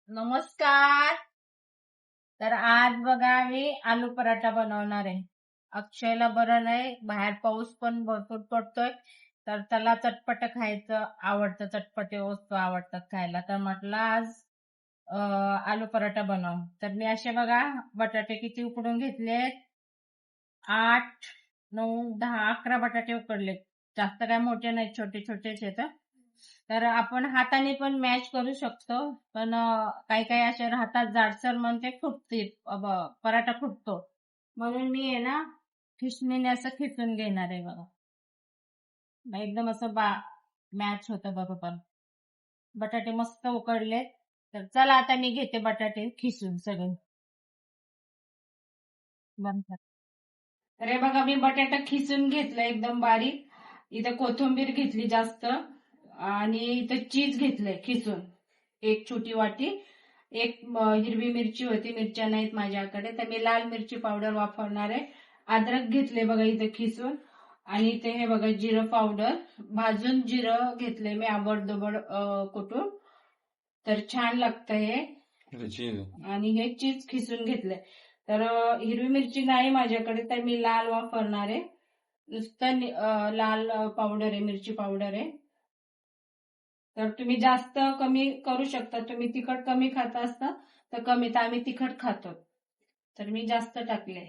नमस्कार. तर आज बघा मी आलू पराठा बनवणार आहे. अक्षयला बरं नाही, बाहेर पाऊस पण भरपूर पडतोय. तर त्याला चटपट खायचं आवडतं, चटपटे वस्तू आवडतात खायला. तर म्हटलं आज आलू पराठा बनव. तर मी असे बघा बटाटे किती उकडून घेतले, 8, 9, 10, 11 बटाटे उकडले. जास्त काय मोठे नाही, छोटे छोटेच आहेत. तर आपण हाताने पण मॅच करू शकतो, पण काही काही असे राहतात जाडसर, म्हणून ते फुटते, पराठा फुटतो. म्हणून मी आहे ना खिसणीने असं खिसून घेणार आहे बघा. मग एकदम असं मॅच होतं बरोबर. बटाटे मस्त उकडले. तर चला आता मी घेते बटाटे खिसून सगळे. बंद कर. तर हे बघा मी बटाटा खिसून घेतला एकदम बारीक. इथं कोथिंबीर घेतली जास्त, आणि इथं चीज घेतलंय खिसून एक छोटी वाटी. एक हिरवी मिरची होती, मिरच्या नाहीत माझ्याकडे, तर मी लाल मिरची पावडर वापरणार आहे. अद्रक घेतले बघा इथं खिसून. आणि इथे हे बघा जिरं पावडर, भाजून जिरं घेतले मी आबडधोबड कुटून. तर छान लागतं हे. आणि हे चीज खिसून घेतलंय. तर हिरवी मिरची नाही माझ्याकडे, तर मी लाल वापरणार आहे. नुसतं लाल पावडर आहे, मिरची पावडर आहे. तर तुम्ही जास्त कमी करू शकता. तुम्ही तिखट कमी खाता असता तर कमी, तर आम्ही तिखट खातो, तर मी जास्त टाकले.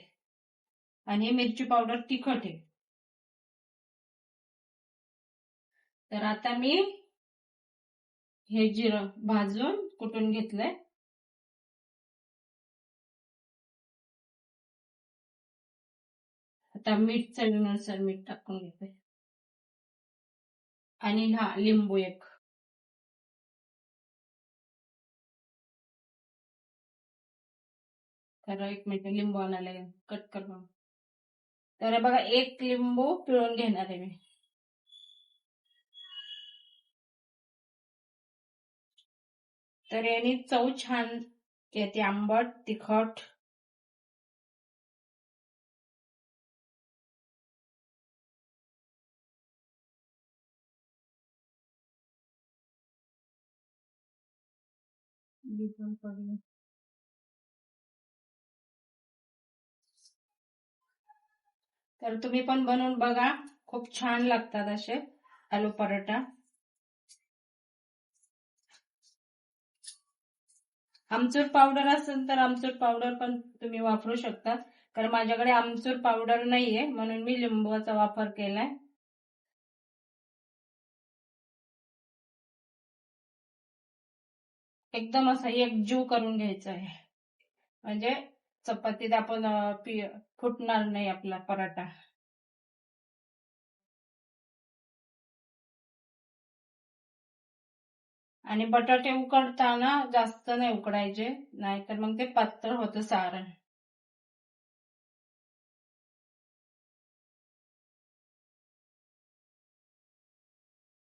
आणि मिरची पावडर तिखट आहे. तर आता मी हे जिरं भाजून कुटून घेतलंय. आता मीठ चवीनुसार मीठ टाकून घेते. आणि हा लिंबू एक. तर एक मिनिट लिंबू आणायला कट करून. तर बघा एक लिंबू पिळून घेणार आहे मी. तर याने चव छान येते, आंबट तिखट. तर तुम्ही पण बनवून बघा, खूप छान लागतात असे आलू पराठा. आमचूर पावडर असेल तर आमचूर पावडर पण तुम्ही वापरू शकता, कारण माझ्याकडे आमचूर पावडर नाहीये म्हणून मी लिंबूचा वापर केलाय. एकदम असं एकजीव करून घ्यायचं आहे, म्हणजे चपातीत आपण फुटणार नाही आपला पराठा. आणि बटाटे उकडताना जास्त नाही उकडायचे, नाहीतर मग ते पातळ होतं सारण.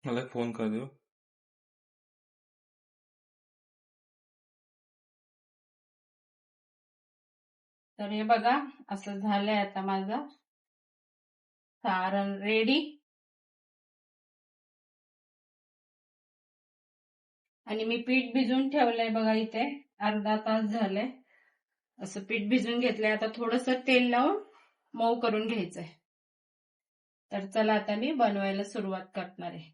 मला एक फोन कर दो. तर हे बघा असं झालंय आता माझं सारण रेडी. आणि मी पीठ भिजून ठेवलंय बघा इथे, अर्धा तास झालंय. असं पीठ भिजून घेतलंय. आता थोडस तेल लावून मऊ करून घ्यायचंय. तर चला आता मी बनवायला सुरुवात करणार आहे.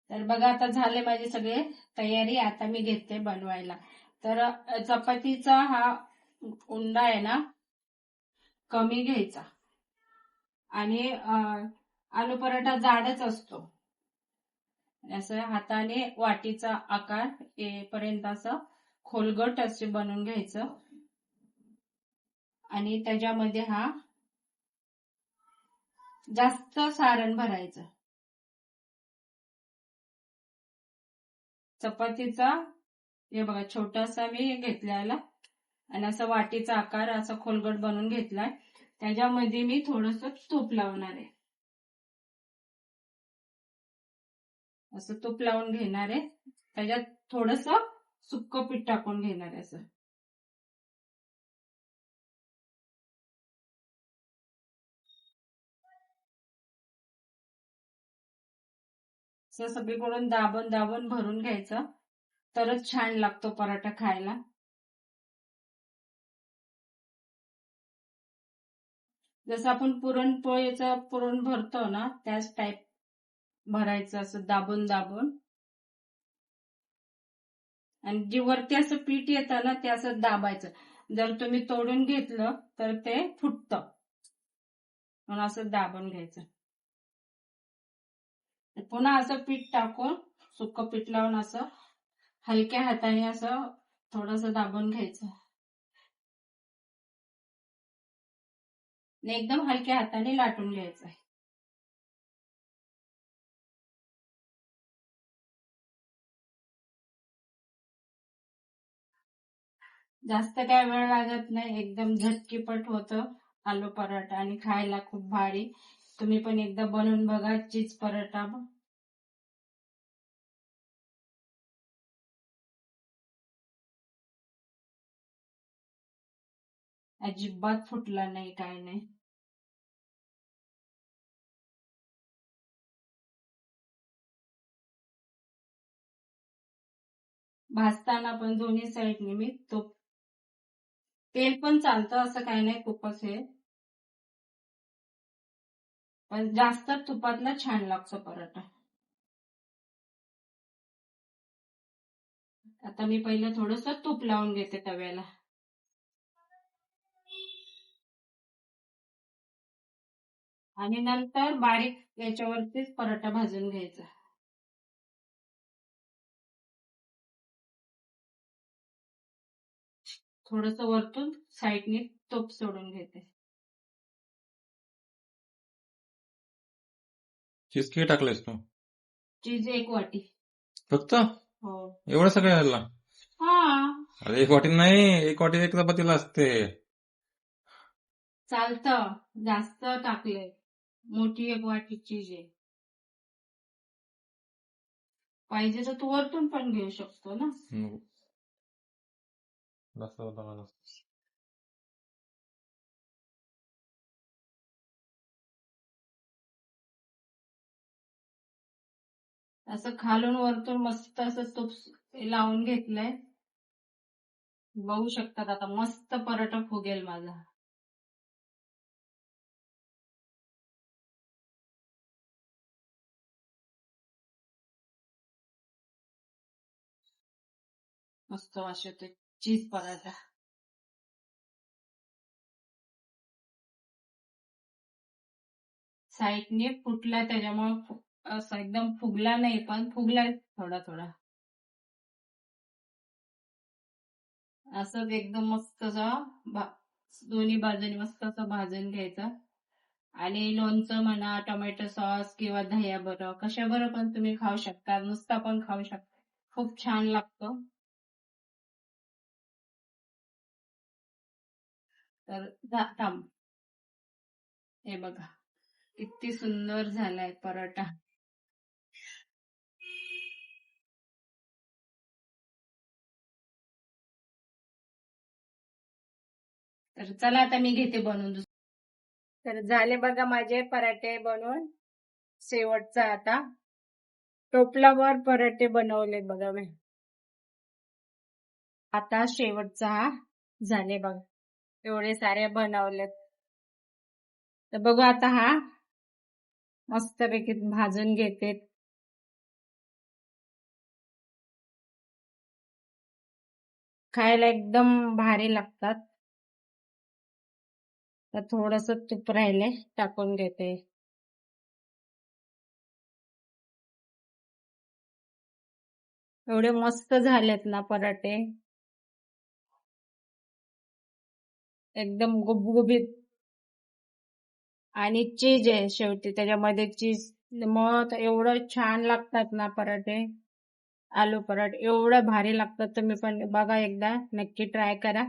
तर बघा आता झाले माझे सगळे तयारी. आता मी घेते बनवायला. तर चपातीचा हा उंडा आहे ना कमी घ्यायचा. आणि आलू पराठा जाडच असतो. असं हाताने वाटीचा आकार येईपर्यंत असं खोलगट असे बनवून घ्यायचं. आणि त्याच्यामध्ये हा जास्त सारण भरायचं. चपातीचा हे बघा छोटासा मी घेतलेला, आणि असं वाटीचा आकार असा खोलगट बनवून घेतलाय. त्याच्यामध्ये मी थोडस तूप लावणार आहे. असं तूप लावून घेणार आहे. त्याच्यात थोडस सुक्क पीठ टाकून घेणार आहे. असं सगळीकडून दाबून दाबून भरून घ्यायचं. तरच छान लागतो पराठा खायला. जसं आपण पुरणपोळीचं पुरण भरतो ना, त्याच टाईप भरायचं असं दाबून दाबून. आणि जी वरती असं पीठ येतं ना, ते असं दाबायचं. जर तुम्ही तोडून घेतलं तर ते फुटतं, म्हणून असं दाबून घ्यायचं. पुन्हा असं पीठ टाकून, सुकं पीठ लावून असं हलक्या हाताने असं थोडंसं दाबून घ्यायचं आणि एकदम हलक्या हाताने लाटून घ्यायचं. जास्त काय वेळ लागत नाही, एकदम झटकीपट होतं आलू पराठा आणि खायला खूप भारी. तुम्ही पण एकदा बनवून बघा चीज पराठा. अजिबात फुटला नाही, काय नाही. भाजताना पण दोन्ही साईडने मी तूप, तेल पण चालतं असं काही नाही, खूपच हे, पण जास्त तुपातला छान लागतो पराठा. आता मी पहिलं थोडंसं तूप लावून घेते तव्याला आणि नंतर बारीक याच्यावरतीच पराठा भाजून घ्यायचा. थोडंसं वरतून साईडने तूप सोडून घेते. चीज किती टाकलेस तू? चीज 1 वाटी. फक्त हो. एवढं सगळं झालं? हा, अरे 1 वाटी नाही, 1 वाटी 1 चपातीला असते. चालतं. जास्त टाकले, मोठी 1 वाटी चीज आहे. पाहिजे तर तू वरतून पण घेऊ शकतो ना. जास्त होता मला. असं खालून वरतून मस्त असं तूप लावून घेतलंय. बघू शकतात आता, मस्त पराठा फुगेल माझा. मस्त वास येतोय चीज पराठा. साईडने फुटला, त्याच्यामुळे असं एकदम फुगला नाही, पण फुगलाय थोडा थोडा. असंच एकदम मस्त दोन्ही बाजूनी मस्त असं भाजून घ्यायचं. आणि लोणचं म्हणा, टोमॅटो सॉस किंवा दह्याबरोबर कशाबरोबर पण तुम्ही खाऊ शकता, नुसता पण खाऊ शकता, खूप छान लागतो. तर थांब, हे बघा किती सुंदर झालाय पराठा. तर चला आता मी घेते बनवून. तर झाले बघा माझे पराठे बनवून. शेवटचा आता टोपलावर पराठे बनवले बघा मी. आता शेवटचा हा झाले बघा, एवढे सारे बनवलेत. तर बघू आता हा मस्तपैकी भाजून घेते. खायला एकदम भारी लागतात. तर थोडस तूप राहिले, टाकून घेते. एवढे मस्त झालेत ना पराठे, एकदम गुबगुबीत. आणि चीज आहे शेवटी त्याच्यामध्ये, चीज मग एवढं छान लागतात ना पराठे. आलू पराठे एवढं भारी लागतात. तुम्ही पण बघा एकदा, नक्की ट्राय करा.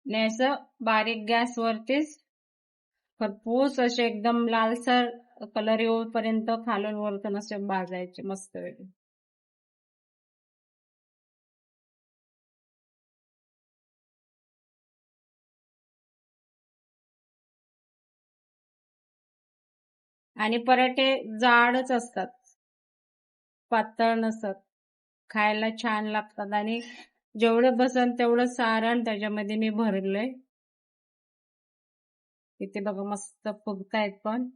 आणि असं बारीक गॅसवरतीच खरपूस असे एकदम लालसर कलर येऊपर्यंत खालून वरतून असे भाजायचे मस्त. आणि पराठे जाडच असतात, पातळ नसतात. खायला छान लागतात आणि जेवढं बसन तेवढं सारण त्याच्यामध्ये मी भरलंय. इथे बघा मस्त फुगतायत पण.